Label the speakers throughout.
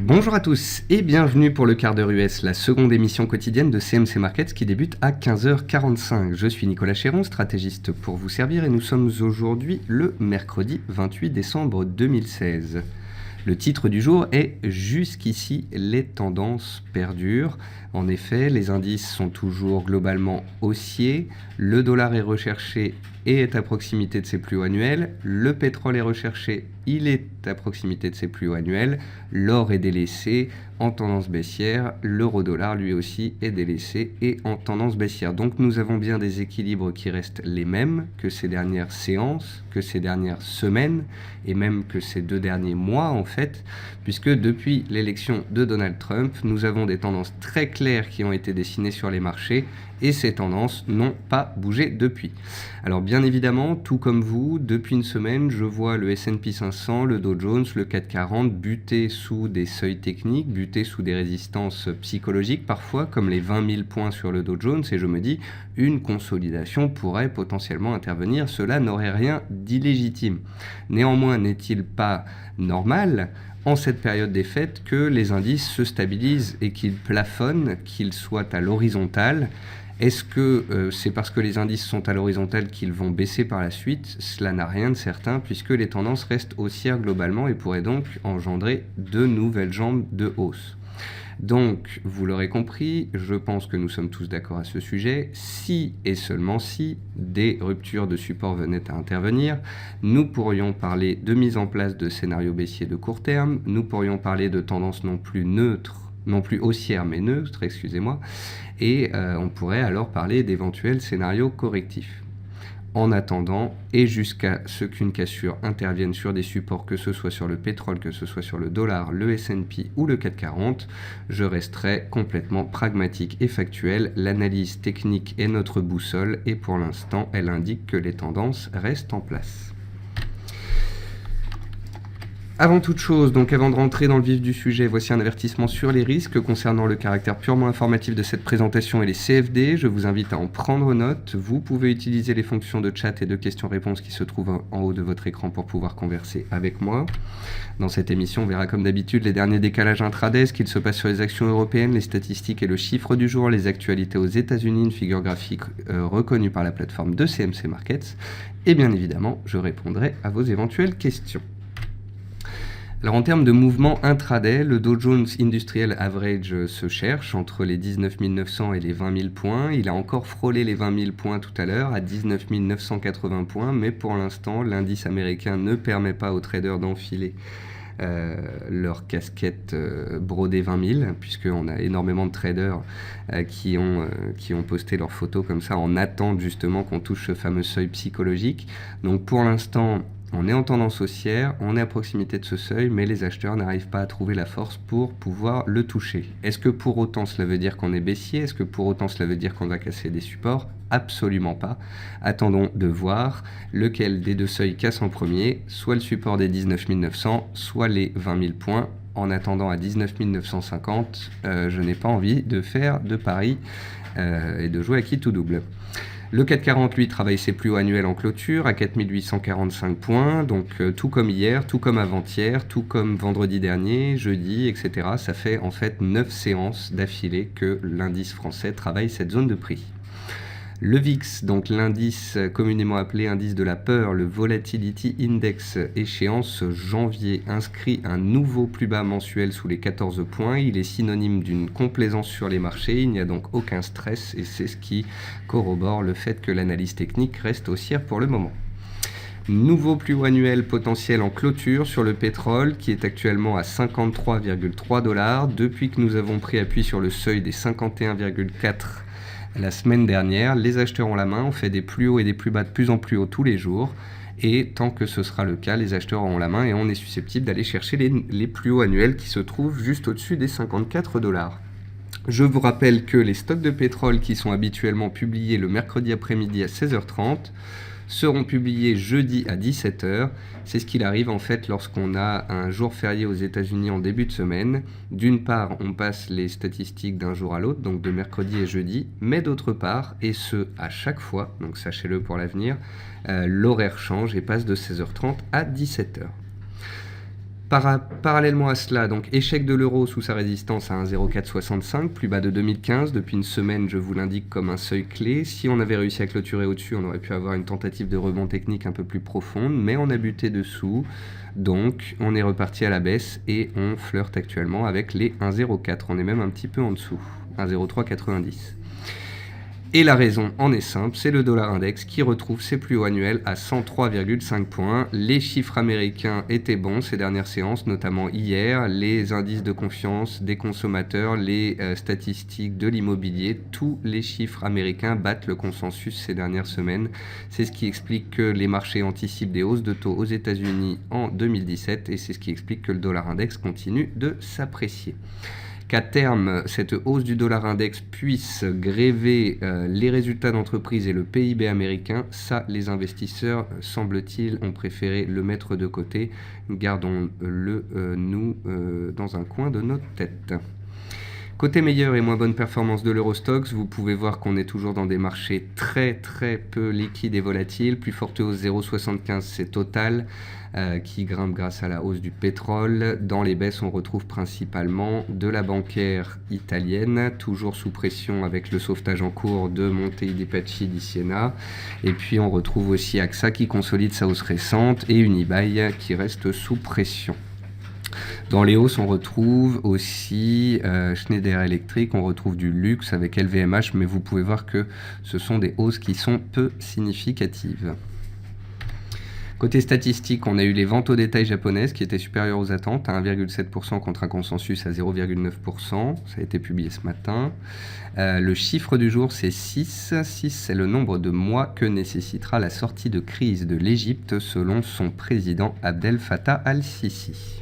Speaker 1: Bonjour à tous et bienvenue pour le quart d'heure US, la seconde émission quotidienne de CMC Markets qui débute à 15h45. Je suis Nicolas Chéron, stratégiste pour vous servir et nous sommes aujourd'hui le mercredi 28 décembre 2016. Le titre du jour est « Jusqu'ici, les tendances perdurent ». En effet, les indices sont toujours globalement haussiers, le dollar est recherché et est à proximité de ses plus hauts annuels, le pétrole est recherché, il est à proximité de ses plus hauts annuels, l'or est délaissé en tendance baissière, l'euro-dollar lui aussi est délaissé et en tendance baissière. Donc nous avons bien des équilibres qui restent les mêmes que ces dernières séances, que ces dernières semaines et même que ces 2 derniers mois en fait, puisque depuis l'élection de Donald Trump, nous avons des tendances très claires qui ont été dessinées sur les marchés et ces tendances n'ont pas bougé depuis. Alors bien évidemment, tout comme vous, depuis une semaine, je vois le S&P 500, le Dow Jones, le CAC 40 buter sous des seuils techniques, buter sous des résistances psychologiques parfois, comme les 20 000 points sur le Dow Jones, et je me dis, une consolidation pourrait potentiellement intervenir, cela n'aurait rien d'illégitime. Néanmoins, n'est-il pas normal en cette période des fêtes que les indices se stabilisent et qu'ils plafonnent, qu'ils soient à l'horizontale? Est-ce que c'est parce que les indices sont à l'horizontale qu'ils vont baisser par la suite? Cela n'a rien de certain puisque les tendances restent haussières globalement et pourraient donc engendrer de nouvelles jambes de hausse. Donc, vous l'aurez compris, je pense que nous sommes tous d'accord à ce sujet. Si et seulement si des ruptures de support venaient à intervenir, nous pourrions parler de mise en place de scénarios baissiers de court terme, nous pourrions parler de tendances non plus neutres, non plus haussières mais neutres, excusez-moi, et on pourrait alors parler d'éventuels scénarios correctifs. En attendant, et jusqu'à ce qu'une cassure intervienne sur des supports, que ce soit sur le pétrole, que ce soit sur le dollar, le S&P ou le CAC 40, je resterai complètement pragmatique et factuel. L'analyse technique est notre boussole et pour l'instant, elle indique que les tendances restent en place. Avant toute chose, donc avant de rentrer dans le vif du sujet, voici un avertissement sur les risques concernant le caractère purement informatif de cette présentation et les CFD. Je vous invite à en prendre note. Vous pouvez utiliser les fonctions de chat et de questions-réponses qui se trouvent en haut de votre écran pour pouvoir converser avec moi. Dans cette émission, on verra comme d'habitude les derniers décalages intraday, ce qu'il se passe sur les actions européennes, les statistiques et le chiffre du jour, les actualités aux États-Unis, une figure graphique reconnue par la plateforme de CMC Markets. Et bien évidemment, je répondrai à vos éventuelles questions. Alors en termes de mouvement intraday, le Dow Jones Industrial Average se cherche entre les 19 900 et les 20 000 points. Il a encore frôlé les 20 000 points tout à l'heure à 19 980 points, mais pour l'instant, l'indice américain ne permet pas aux traders d'enfiler leur casquette brodée 20 000, puisqu'on a énormément de traders qui ont posté leurs photos comme ça en attente justement qu'on touche ce fameux seuil psychologique. Donc pour l'instant, on est en tendance haussière, on est à proximité de ce seuil, mais les acheteurs n'arrivent pas à trouver la force pour pouvoir le toucher. Est-ce que pour autant cela veut dire qu'on est baissier? Est-ce que pour autant cela veut dire qu'on va casser des supports? Absolument pas. Attendons de voir lequel des deux seuils casse en premier, soit le support des 19 900, soit les 20 000 points. En attendant à 19 950, je n'ai pas envie de faire de paris et de jouer à qui tout double. Le CAC 40, lui, travaille ses plus hauts annuels en clôture à 4 845 points, donc tout comme hier, tout comme avant-hier, tout comme vendredi dernier, jeudi, etc. Ça fait en fait 9 séances d'affilée que l'indice français travaille cette zone de prix. Le VIX, donc l'indice communément appelé indice de la peur, le Volatility Index, échéance janvier, inscrit un nouveau plus bas mensuel sous les 14 points. Il est synonyme d'une complaisance sur les marchés, il n'y a donc aucun stress et c'est ce qui corrobore le fait que l'analyse technique reste haussière pour le moment. Nouveau plus haut annuel potentiel en clôture sur le pétrole qui est actuellement à 53,3 $. Depuis que nous avons pris appui sur le seuil des 51,4 la semaine dernière, les acheteurs ont la main, on fait des plus hauts et des plus bas de plus en plus hauts tous les jours. Et tant que ce sera le cas, les acheteurs auront la main et on est susceptible d'aller chercher les plus hauts annuels qui se trouvent juste au-dessus des 54 $. Je vous rappelle que les stocks de pétrole qui sont habituellement publiés le mercredi après-midi à 16h30 seront publiés jeudi à 17h. C'est ce qu'il arrive en fait lorsqu'on a un jour férié aux États-Unis en début de semaine. D'une part, on passe les statistiques d'un jour à l'autre, donc de mercredi et jeudi, mais d'autre part, et ce à chaque fois, donc sachez-le pour l'avenir, l'horaire change et passe de 16h30 à 17h. Parallèlement à cela, donc échec de l'euro sous sa résistance à 1,0465, plus bas de 2015. Depuis une semaine, je vous l'indique comme un seuil clé. Si on avait réussi à clôturer au-dessus, on aurait pu avoir une tentative de rebond technique un peu plus profonde, mais on a buté dessous. Donc on est reparti à la baisse et on flirte actuellement avec les 1,04. On est même un petit peu en dessous, 1,0390. Et la raison en est simple, c'est le dollar index qui retrouve ses plus hauts annuels à 103,5 points. Les chiffres américains étaient bons ces dernières séances, notamment hier. Les indices de confiance des consommateurs, les statistiques de l'immobilier, tous les chiffres américains battent le consensus ces dernières semaines. C'est ce qui explique que les marchés anticipent des hausses de taux aux États-Unis en 2017 et c'est ce qui explique que le dollar index continue de s'apprécier. Qu'à terme, cette hausse du dollar index puisse gréver les résultats d'entreprise et le PIB américain, ça, les investisseurs, semble-t-il, ont préféré le mettre de côté. Gardons-le, nous, dans un coin de notre tête. Côté meilleure et moins bonne performance de l'Eurostoxx, vous pouvez voir qu'on est toujours dans des marchés très peu liquides et volatiles. Plus forte hausse 0,75, c'est Total qui grimpe grâce à la hausse du pétrole. Dans les baisses, on retrouve principalement de la bancaire italienne, toujours sous pression avec le sauvetage en cours de Monte dei Paschi di Siena. Et puis on retrouve aussi AXA qui consolide sa hausse récente et Unibail qui reste sous pression. Dans les hausses, on retrouve aussi Schneider Electric, on retrouve du luxe avec LVMH, mais vous pouvez voir que ce sont des hausses qui sont peu significatives. Côté statistique, on a eu les ventes au détail japonaises qui étaient supérieures aux attentes à 1,7% contre un consensus à 0,9%. Ça a été publié ce matin. Le chiffre du jour, c'est 6. 6, c'est le nombre de mois que nécessitera la sortie de crise de l'Égypte selon son président Abdel Fattah al-Sisi.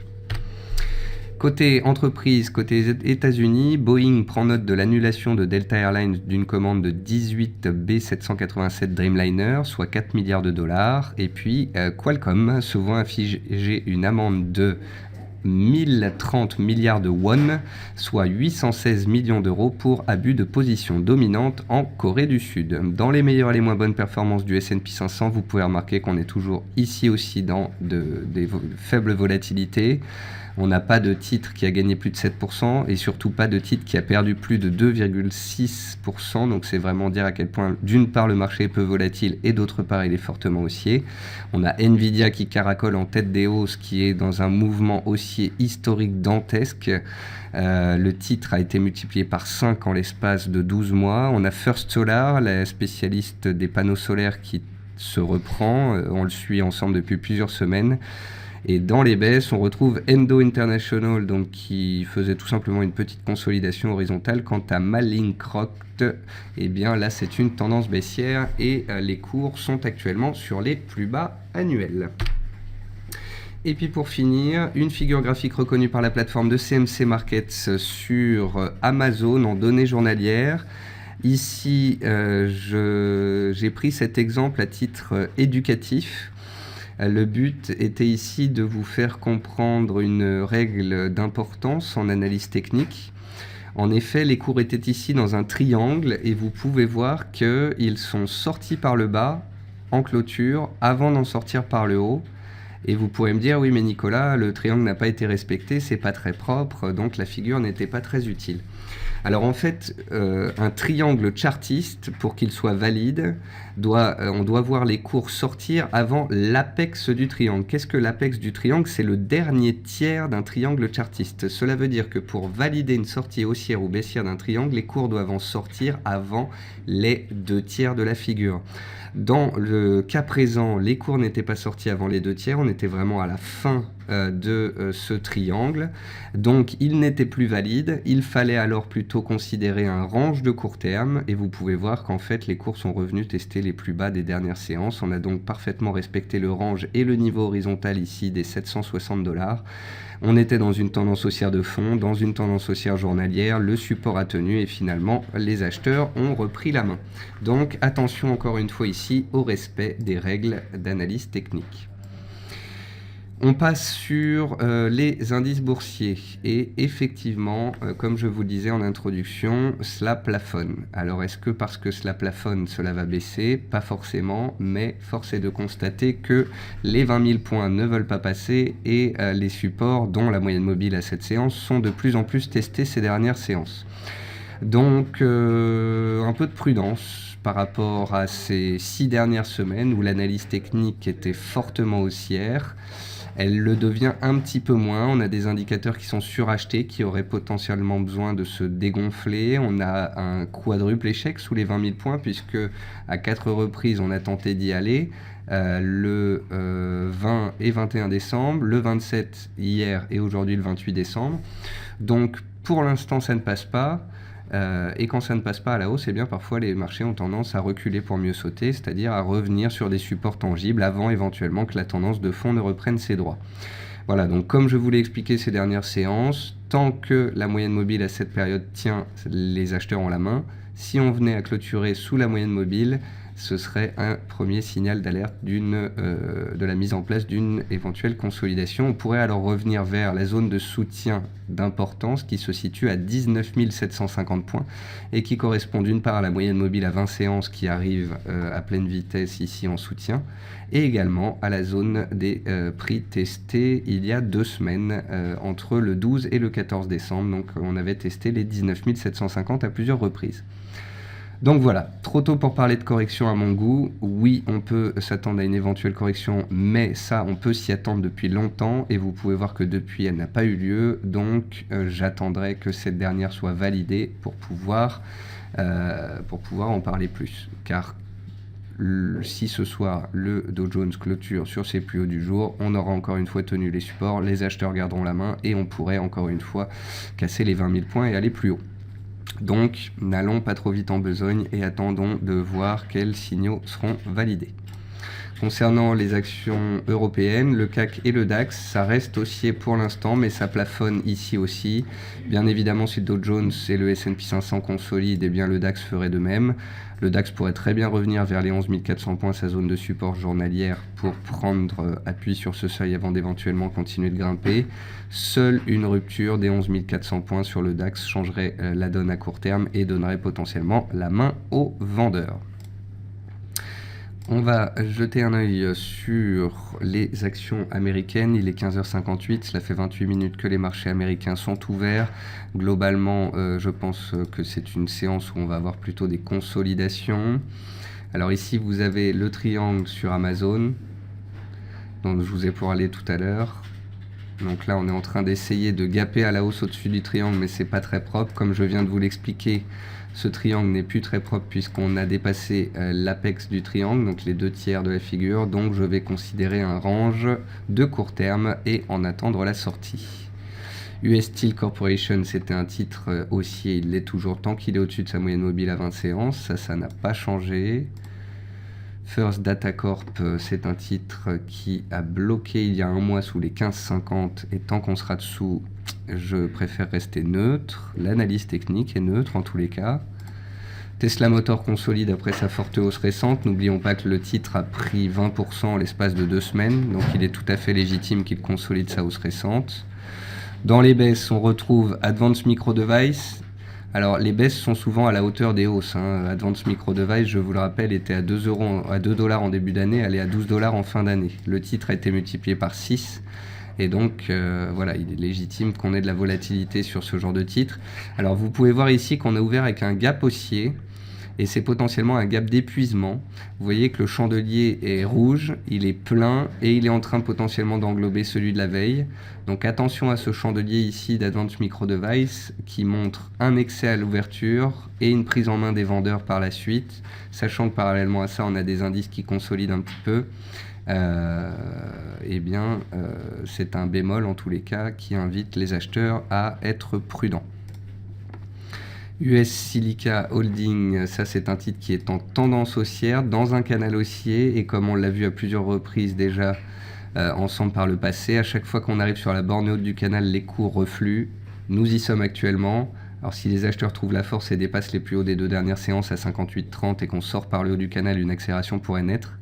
Speaker 1: Côté entreprise, côté États-Unis, Boeing prend note de l'annulation de Delta Airlines d'une commande de 18 B787 Dreamliner, soit 4 milliards de dollars. Et puis Qualcomm se voit infliger une amende de 1030 milliards de won, soit 816 millions d'euros pour abus de position dominante en Corée du Sud. Dans les meilleures et les moins bonnes performances du S&P 500, vous pouvez remarquer qu'on est toujours ici aussi dans des faibles volatilités. On n'a pas de titre qui a gagné plus de 7% et surtout pas de titre qui a perdu plus de 2,6%. Donc c'est vraiment dire à quel point d'une part le marché est peu volatile et d'autre part il est fortement haussier. On a Nvidia qui caracole en tête des hausses, qui est dans un mouvement haussier historique dantesque. Le titre a été multiplié par 5 en l'espace de 12 mois. On a First Solar, la spécialiste des panneaux solaires, qui se reprend. On le suit ensemble depuis plusieurs semaines. Et dans les baisses, on retrouve Endo International, donc qui faisait tout simplement une petite consolidation horizontale. Quant à Mallinckrodt, eh bien là c'est une tendance baissière et les cours sont actuellement sur les plus bas annuels. Et puis pour finir, une figure graphique reconnue par la plateforme de CMC Markets sur Amazon en données journalières. Ici, j'ai pris cet exemple à titre éducatif. Le but était ici de vous faire comprendre une règle d'importance en analyse technique. En effet, les cours étaient ici dans un triangle et vous pouvez voir qu'ils sont sortis par le bas en clôture avant d'en sortir par le haut. Et vous pourrez me dire, oui mais Nicolas, le triangle n'a pas été respecté, c'est pas très propre, donc la figure n'était pas très utile. Alors en fait, un triangle chartiste, pour qu'il soit valide, on doit voir les cours sortir avant l'apex du triangle. Qu'est-ce que l'apex du triangle? C'est le dernier tiers d'un triangle chartiste. Cela veut dire que pour valider une sortie haussière ou baissière d'un triangle, les cours doivent en sortir avant les 2 tiers de la figure. Dans le cas présent, les cours n'étaient pas sortis avant les 2 tiers, on était vraiment à la fin de ce triangle, donc il n'était plus valide. Il fallait alors plutôt considérer un range de court terme et vous pouvez voir qu'en fait les cours sont revenus tester les plus bas des dernières séances. On a donc parfaitement respecté le range et le niveau horizontal ici des 760 $. On était dans une tendance haussière de fond, dans une tendance haussière journalière, le support a tenu et finalement les acheteurs ont repris la main. Donc attention encore une fois ici au respect des règles d'analyse technique. On passe sur les indices boursiers et effectivement, comme je vous le disais en introduction, cela plafonne. Alors est-ce que parce que cela plafonne, cela va baisser? Pas forcément, mais force est de constater que les 20 000 points ne veulent pas passer et les supports, dont la moyenne mobile à cette séance, sont de plus en plus testés ces dernières séances. Donc un peu de prudence par rapport à ces 6 dernières semaines où l'analyse technique était fortement haussière. Elle le devient un petit peu moins. On a des indicateurs qui sont surachetés, qui auraient potentiellement besoin de se dégonfler. On a un quadruple échec sous les 20 000 points, puisque à 4 reprises, on a tenté d'y aller. Le 20 et 21 décembre, le 27 hier et aujourd'hui le 28 décembre. Donc pour l'instant, ça ne passe pas. Et quand ça ne passe pas à la hausse, eh bien parfois les marchés ont tendance à reculer pour mieux sauter, c'est-à-dire à revenir sur des supports tangibles avant éventuellement que la tendance de fond ne reprenne ses droits. Voilà, donc comme je vous l'ai expliqué ces dernières séances, tant que la moyenne mobile à cette période tient, les acheteurs ont la main. Si on venait à clôturer sous la moyenne mobile, ce serait un premier signal d'alerte de la mise en place d'une éventuelle consolidation. On pourrait alors revenir vers la zone de soutien d'importance qui se situe à 19 750 points et qui correspond d'une part à la moyenne mobile à 20 séances qui arrive à pleine vitesse ici en soutien et également à la zone des prix testés il y a 2 semaines entre le 12 et le 14 décembre. Donc on avait testé les 19 750 à plusieurs reprises. Donc voilà, trop tôt pour parler de correction à mon goût. Oui, on peut s'attendre à une éventuelle correction, mais ça, on peut s'y attendre depuis longtemps. Et vous pouvez voir que depuis, elle n'a pas eu lieu. Donc, j'attendrai que cette dernière soit validée pour pouvoir en parler plus. Car si ce soir, le Dow Jones clôture sur ses plus hauts du jour, on aura encore une fois tenu les supports, les acheteurs garderont la main et on pourrait encore une fois casser les 20 000 points et aller plus haut. Donc, n'allons pas trop vite en besogne et attendons de voir quels signaux seront validés. Concernant les actions européennes, le CAC et le DAX, ça reste haussier pour l'instant, mais ça plafonne ici aussi. Bien évidemment, si le Dow Jones et le S&P 500 consolident, eh bien le DAX ferait de même. Le DAX pourrait très bien revenir vers les 11 400 points, sa zone de support journalière, pour prendre appui sur ce seuil avant d'éventuellement continuer de grimper. Seule une rupture des 11 400 points sur le DAX changerait la donne à court terme et donnerait potentiellement la main aux vendeurs. On va jeter un œil sur les actions américaines. Il est 15h58, cela fait 28 minutes que les marchés américains sont ouverts. Globalement, je pense que c'est une séance où on va avoir plutôt des consolidations. Alors ici, vous avez le triangle sur Amazon, dont je vous ai parlé tout à l'heure. Donc là, on est en train d'essayer de gaper à la hausse au-dessus du triangle, mais c'est pas très propre. Comme je viens de vous l'expliquer, ce triangle n'est plus très propre puisqu'on a dépassé l'apex du triangle, donc les 2 tiers de la figure. Donc je vais considérer un range de court terme et en attendre la sortie. US Steel Corporation, c'était un titre haussier, il l'est toujours tant qu'il est au-dessus de sa moyenne mobile à 20 séances. Ça n'a pas changé. First Data Corp, c'est un titre qui a bloqué il y a un mois sous les 15,50 et tant qu'on sera dessous, je préfère rester neutre. L'analyse technique est neutre en tous les cas. Tesla Motors consolide après sa forte hausse récente. N'oublions pas que le titre a pris 20% en l'espace de 2 semaines, donc il est tout à fait légitime qu'il consolide sa hausse récente. Dans les baisses, on retrouve Advanced Micro Device. Alors, les baisses sont souvent à la hauteur des hausses. Advanced Micro Device, je vous le rappelle, était à 2 $ en début d'année, elle est à 12 $ en fin d'année. Le titre a été multiplié par 6. Et donc, voilà, il est légitime qu'on ait de la volatilité sur ce genre de titre. Alors, vous pouvez voir ici qu'on a ouvert avec un gap haussier. Et c'est potentiellement un gap d'épuisement. Vous voyez que le chandelier est rouge, il est plein et il est en train potentiellement d'englober celui de la veille. Donc attention à ce chandelier ici d'Advanced Micro Device qui montre un excès à l'ouverture et une prise en main des vendeurs par la suite. Sachant que parallèlement à ça, on a des indices qui consolident un petit peu. C'est un bémol en tous les cas qui invite les acheteurs à être prudents. US Silica Holding, ça c'est un titre qui est en tendance haussière dans un canal haussier et comme on l'a vu à plusieurs reprises déjà ensemble par le passé, à chaque fois qu'on arrive sur la borne haute du canal, les cours refluent. Nous y sommes actuellement Alors si les acheteurs trouvent la force et dépassent les plus hauts des 2 dernières séances à 58,30 et qu'on sort par le haut du canal, une accélération pourrait naître.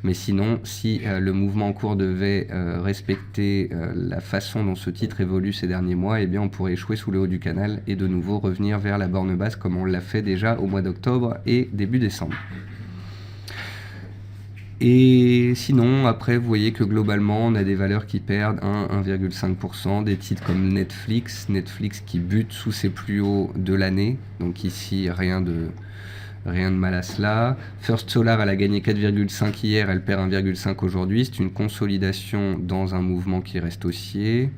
Speaker 1: Mais sinon, si le mouvement en cours devait respecter la façon dont ce titre évolue ces derniers mois, eh bien on pourrait échouer sous le haut du canal et de nouveau revenir vers la borne basse comme on l'a fait déjà au mois d'octobre et début décembre. Et sinon, après, vous voyez que globalement, on a des valeurs qui perdent 1,5%, des titres comme Netflix qui bute sous ses plus hauts de l'année, donc ici rien de mal à cela. First Solar, elle a gagné 4,5 hier, elle perd 1,5 aujourd'hui. C'est une consolidation dans un mouvement qui reste haussier.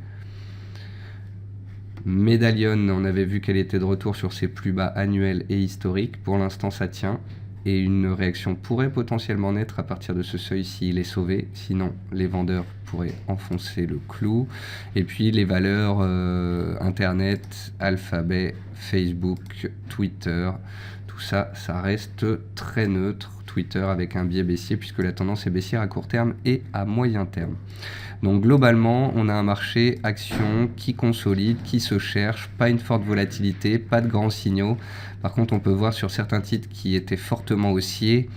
Speaker 1: Medallion, on avait vu qu'elle était de retour sur ses plus bas annuels et historiques. Pour l'instant, ça tient. Et une réaction pourrait potentiellement naître à partir de ce seuil s'il est sauvé. Sinon, les vendeurs pourraient enfoncer le clou. Et puis, les valeurs Internet, Alphabet, Facebook, Twitter, tout ça, ça reste très neutre. Twitter avec un biais baissier puisque la tendance est baissière à court terme et à moyen terme. Donc globalement, on a un marché action qui consolide, qui se cherche, pas une forte volatilité, pas de grands signaux. Par contre, on peut voir sur certains titres qui étaient fortement haussiers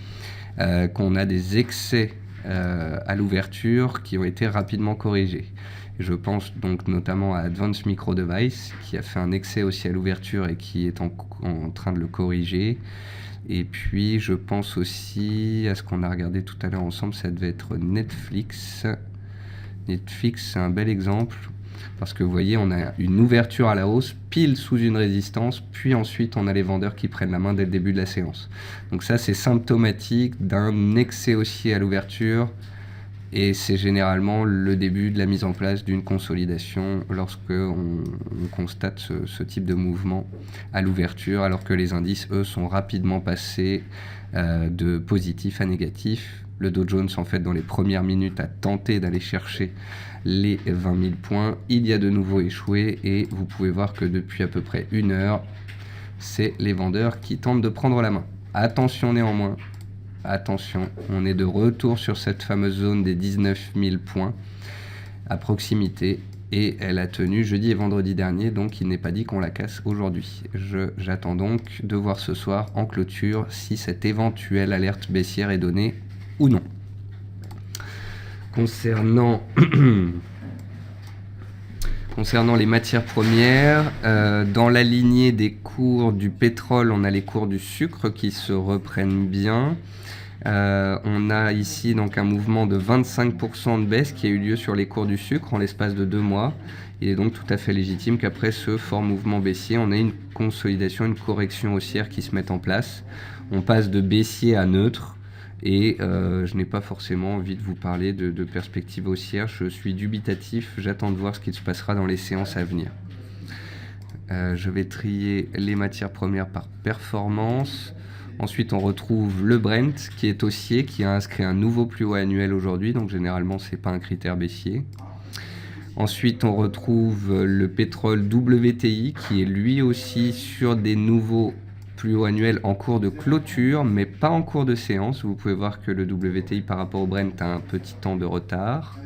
Speaker 1: qu'on a des excès à l'ouverture qui ont été rapidement corrigés. Je pense donc notamment à Advanced Micro Device qui a fait un excès aussi à l'ouverture et qui est en train de le corriger. Et puis je pense aussi à ce qu'on a regardé tout à l'heure ensemble, ça devait être Netflix. Netflix, c'est un bel exemple parce que vous voyez, on a une ouverture à la hausse, pile sous une résistance, puis ensuite on a les vendeurs qui prennent la main dès le début de la séance. Donc ça, c'est symptomatique d'un excès haussier à l'ouverture et c'est généralement le début de la mise en place d'une consolidation lorsque on constate ce type de mouvement à l'ouverture, alors que les indices, eux, sont rapidement passés de positif à négatif. Le Dow Jones, en fait, dans les premières minutes, a tenté d'aller chercher les 20 000 points. Il y a de nouveau échoué et vous pouvez voir que depuis à peu près 1 heure, c'est les vendeurs qui tentent de prendre la main. Attention néanmoins, attention, on est de retour sur cette fameuse zone des 19 000 points à proximité et elle a tenu jeudi et vendredi dernier, donc il n'est pas dit qu'on la casse aujourd'hui. J'attends donc de voir ce soir en clôture si cette éventuelle alerte baissière est donnée ou non. Concernant les matières premières, dans la lignée des cours du pétrole, on a les cours du sucre qui se reprennent bien. On a ici donc un mouvement de 25% de baisse qui a eu lieu sur les cours du sucre en l'espace de 2 mois. Il est donc tout à fait légitime qu'après ce fort mouvement baissier, on ait une consolidation, une correction haussière qui se mette en place. On passe de baissier à neutre. Et je n'ai pas forcément envie de vous parler de perspectives haussières. Je suis dubitatif, j'attends de voir ce qu'il se passera dans les séances à venir. Je vais trier les matières premières par performance. Ensuite, on retrouve le Brent qui est haussier, qui a inscrit un nouveau plus haut annuel aujourd'hui. Donc généralement, ce n'est pas un critère baissier. Ensuite, on retrouve le pétrole WTI qui est lui aussi sur des nouveaux plus haut annuel en cours de clôture, mais pas en cours de séance. Vous pouvez voir que le WTI par rapport au Brent a un petit temps de retard.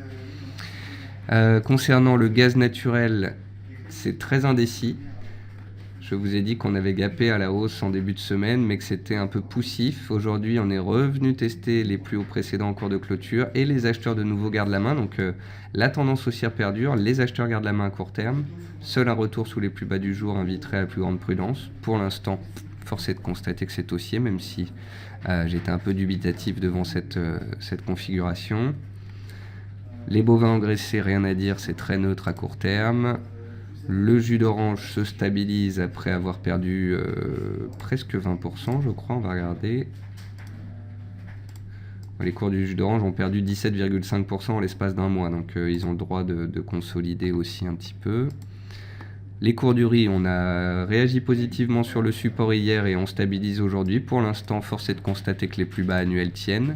Speaker 1: Concernant le gaz naturel, c'est très indécis. Je vous ai dit qu'on avait gapé à la hausse en début de semaine, mais que c'était un peu poussif. Aujourd'hui, on est revenu tester les plus hauts précédents en cours de clôture et les acheteurs de nouveau gardent la main. Donc la tendance haussière perdure, les acheteurs gardent la main à court terme. Seul un retour sous les plus bas du jour inviterait à la plus grande prudence. Pour l'instant, force est de constater que c'est haussier, même si j'étais un peu dubitatif devant cette configuration. Les bovins engraissés, rien à dire, c'est très neutre à court terme. Le jus d'orange se stabilise après avoir perdu presque 20%, je crois, on va regarder. Les cours du jus d'orange ont perdu 17,5% en l'espace d'un mois, donc ils ont le droit de consolider aussi un petit peu. Les cours du riz, on a réagi positivement sur le support hier et on stabilise aujourd'hui. Pour l'instant, force est de constater que les plus bas annuels tiennent.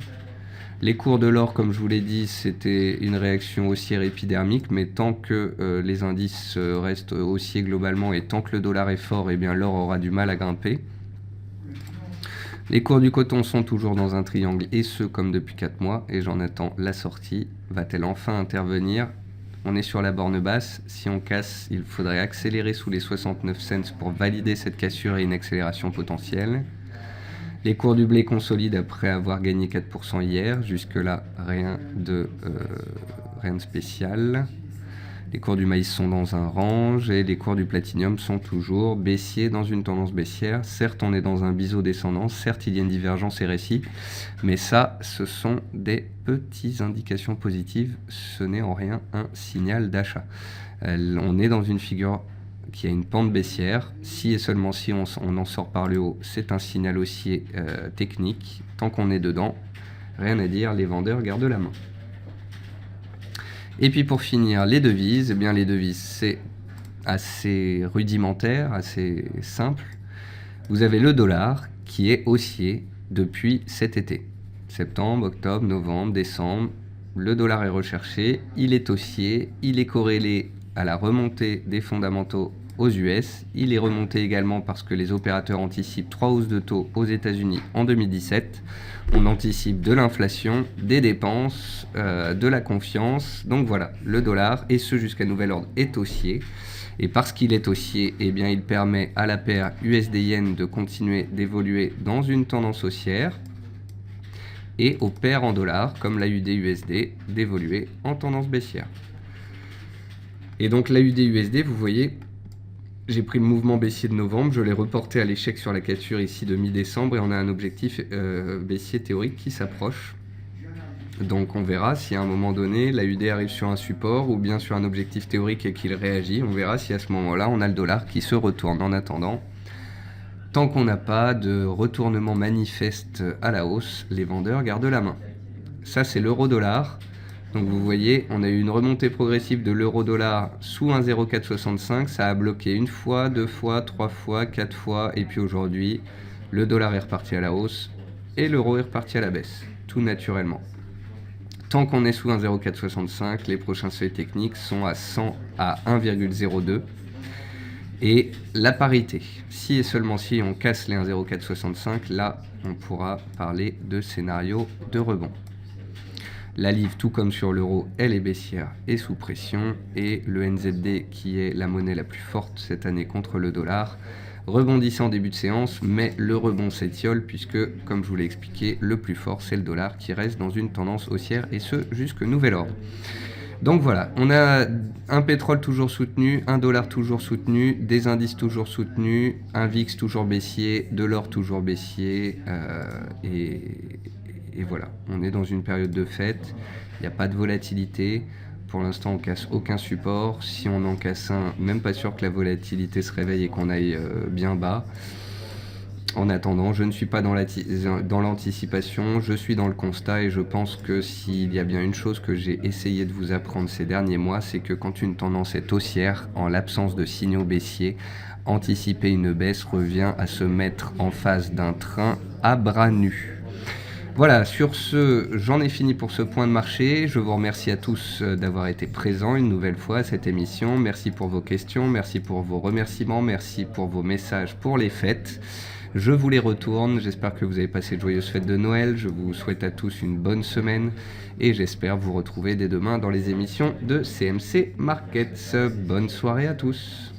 Speaker 1: Les cours de l'or, comme je vous l'ai dit, c'était une réaction haussière épidermique, mais tant que les indices restent haussiers globalement et tant que le dollar est fort, eh bien l'or aura du mal à grimper. Les cours du coton sont toujours dans un triangle, et ce comme depuis 4 mois, et j'en attends la sortie. Va-t-elle enfin intervenir? On est sur la borne basse. Si on casse, il faudrait accélérer sous les 69 cents pour valider cette cassure et une accélération potentielle. Les cours du blé consolident après avoir gagné 4% hier. Jusque-là, rien de spécial. Les cours du maïs sont dans un range et les cours du platinium sont toujours baissiers dans une tendance baissière. Certes, on est dans un biseau descendant, certes, il y a une divergence RSI, mais ça, ce sont des petites indications positives. Ce n'est en rien un signal d'achat. On est dans une figure qui a une pente baissière. Si et seulement si on en sort par le haut, c'est un signal haussier technique. Tant qu'on est dedans, rien à dire, les vendeurs gardent la main. Et puis pour finir, les devises. Eh bien, les devises, c'est assez rudimentaire, assez simple. Vous avez le dollar qui est haussier depuis cet été. Septembre, octobre, novembre, décembre. Le dollar est recherché, il est haussier, il est corrélé à la remontée des fondamentaux aux US. Il est remonté également parce que les opérateurs anticipent 3 hausses de taux aux États-Unis en 2017. On anticipe de l'inflation, des dépenses, de la confiance. Donc voilà, le dollar, et ce jusqu'à nouvel ordre, est haussier. Et parce qu'il est haussier, eh bien, il permet à la paire USD-Yen de continuer d'évoluer dans une tendance haussière et aux paires en dollars, comme l'AUD-USD, d'évoluer en tendance baissière. Et donc l'AUD-USD, vous voyez, j'ai pris le mouvement baissier de novembre, je l'ai reporté à l'échec sur la cassure ici de mi-décembre et on a un objectif baissier théorique qui s'approche. Donc on verra si à un moment donné l'AUD arrive sur un support ou bien sur un objectif théorique et qu'il réagit. On verra si à ce moment-là on a le dollar qui se retourne. En attendant, tant qu'on n'a pas de retournement manifeste à la hausse, les vendeurs gardent la main. Ça, c'est l'euro-dollar. Donc vous voyez, on a eu une remontée progressive de l'euro-dollar sous 1,0465. Ça a bloqué une fois, 2 fois, 3 fois, 4 fois. Et puis aujourd'hui, le dollar est reparti à la hausse et l'euro est reparti à la baisse, tout naturellement. Tant qu'on est sous 1,0465, les prochains seuils techniques sont à 100 à 1,02. Et la parité, si et seulement si on casse les 1,0465, là on pourra parler de scénario de rebond. La livre, tout comme sur l'euro, elle est baissière et sous pression. Et le NZD, qui est la monnaie la plus forte cette année contre le dollar, rebondissait en début de séance, mais le rebond s'étiole puisque, comme je vous l'ai expliqué, le plus fort, c'est le dollar qui reste dans une tendance haussière, et ce, jusque nouvel ordre. Donc voilà, on a un pétrole toujours soutenu, un dollar toujours soutenu, des indices toujours soutenus, un VIX toujours baissier, de l'or toujours baissier, et voilà, on est dans une période de fête, il n'y a pas de volatilité. Pour l'instant, on casse aucun support. Si on en casse un, même pas sûr que la volatilité se réveille et qu'on aille bien bas. En attendant, je ne suis pas dans l'anticipation, je suis dans le constat, et je pense que s'il y a bien une chose que j'ai essayé de vous apprendre ces derniers mois, c'est que quand une tendance est haussière, en l'absence de signaux baissiers, anticiper une baisse revient à se mettre en face d'un train à bras nus. Voilà, sur ce, j'en ai fini pour ce point de marché. Je vous remercie à tous d'avoir été présents une nouvelle fois à cette émission. Merci pour vos questions, merci pour vos remerciements, merci pour vos messages pour les fêtes. Je vous les retourne, j'espère que vous avez passé de joyeuses fêtes de Noël, je vous souhaite à tous une bonne semaine et j'espère vous retrouver dès demain dans les émissions de CMC Markets. Bonne soirée à tous.